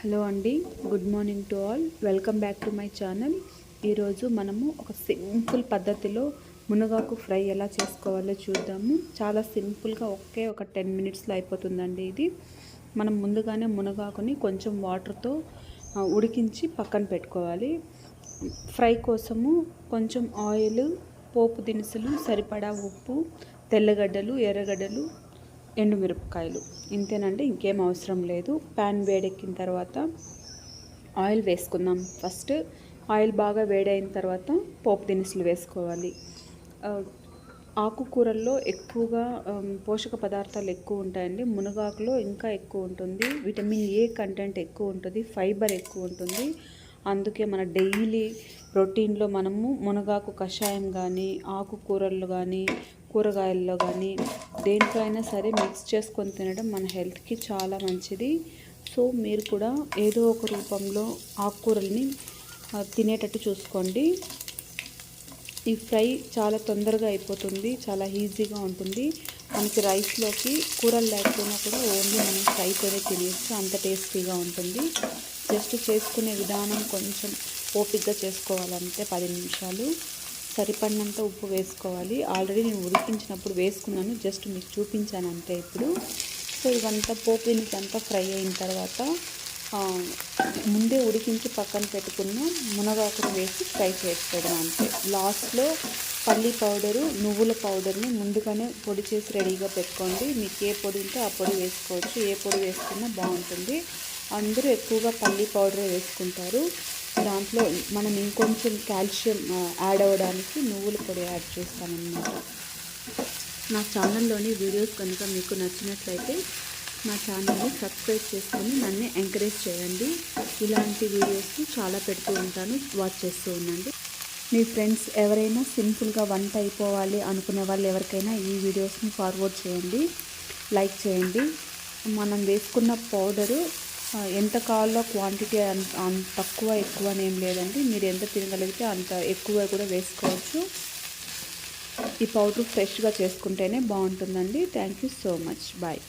Hello అండి, good morning to all. Welcome back to my channel. ఈరోజు మనము ఒక సింపుల్ పద్ధతిలో మునగాకు ఫ్రై ఎలా చేసుకోవాలో చూద్దాము. చాలా సింపుల్గా ఒక 10 మినిట్స్లో అయిపోతుందండి ఇది. మనం ముందుగానే మునగాకుని కొంచెం వాటర్తో ఉడికించి పక్కన పెట్టుకోవాలి. ఫ్రై కోసము కొంచెం ఆయిల్, పోపు దినుసులు, సరిపడా ఉప్పు, తెల్లగడ్డలు, ఎర్రగడ్డలు, ఎండుమిరపకాయలు, ఇంతేనండి, ఇంకేం అవసరం లేదు. ప్యాన్ వేడెక్కిన తర్వాత ఆయిల్ వేసుకుందాం. ఫస్ట్ ఆయిల్ బాగా వేడైన తర్వాత పోపు దినుసులు వేసుకోవాలి. ఆకుకూరల్లో ఎక్కువగా పోషక పదార్థాలు ఎక్కువ ఉంటాయండి. మునగాకులో ఇంకా ఎక్కువ ఉంటుంది. విటమిన్ ఏ కంటెంట్ ఎక్కువ ఉంటుంది, ఫైబర్ ఎక్కువ ఉంటుంది. అందుకే మన డైలీ రొటీన్లో మనము మునగాకు కషాయం కానీ, ఆకుకూరల్లో కానీ, కూరగాయల్లో కానీ దేంట్లో అయినా సరే మిక్స్ చేసుకొని తినడం మన హెల్త్కి చాలా మంచిది. సో మీరు కూడా ఏదో ఒక రూపంలో ఆకుకూరల్ని తినేటట్టు చూసుకోండి. ఈ ఫ్రై చాలా తొందరగా అయిపోతుంది, చాలా ఈజీగా ఉంటుంది. మనకి రైస్లోకి కూరలు లేకపోయినా కూడా ఓన్లీ మనం ఫ్రైతోనే తినేసి అంత టేస్టీగా ఉంటుంది. జస్ట్ చేసుకునే విధానం కొంచెం ఓపికగా చేసుకోవాలంటే 10 నిమిషాలు. సరిపడినంత ఉప్పు వేసుకోవాలి. ఆల్రెడీ నేను ఉడికించినప్పుడు వేసుకున్నాను, జస్ట్ మీకు చూపించాను అంతే ఇప్పుడు. సో ఇవంతా పోపు దినుసులంతా ఫ్రై అయిన తర్వాత ముందే ఉడికించి పక్కన పెట్టుకున్న మునగాకును వేసి ఫ్రై చేసుకోవడం అంతే. లాస్ట్లో పల్లి పౌడరు, నువ్వుల పౌడర్ని ముందుగానే పొడి చేసి రెడీగా పెట్టుకోండి. మీకు ఏ పొడి ఉంటే ఆ పొడి వేసుకోవచ్చు, ఏ పొడి వేసుకున్నా బాగుంటుంది. అందరూ ఎక్కువగా పల్లి పౌడరే వేసుకుంటారు. దాంట్లో మనం ఇంకొంచెం కాల్షియం యాడ్ అవ్వడానికి నువ్వుల పొడి యాడ్ చేస్తామన్నమాట. నా ఛానల్లోని వీడియోస్ కనుక మీకు నచ్చినట్లయితే నా ఛానల్ని సబ్స్క్రైబ్ చేసుకొని నన్ను ఎంకరేజ్ చేయండి. ఇలాంటి వీడియోస్ని చాలా పెడుతూ ఉంటాను, వాచ్ చేస్తూ ఉండండి. మీ ఫ్రెండ్స్ ఎవరైనా సింపుల్గా వంట అయిపోవాలి అనుకునే వాళ్ళు ఎవరికైనా ఈ వీడియోస్ని ఫార్వర్డ్ చేయండి, లైక్ చేయండి. మనం వేసుకున్న పౌడరు ఎంత కావాలో క్వాంటిటీ తక్కువ ఎక్కువ అనేం లేదండి. మీరు ఎంత తినగలిగితే అంత ఎక్కువ కూడా వేసుకోవచ్చు. ఈ పౌడర్ ఫ్రెష్గా చేసుకుంటేనే బాగుంటుందండి. Thank you so much. Bye.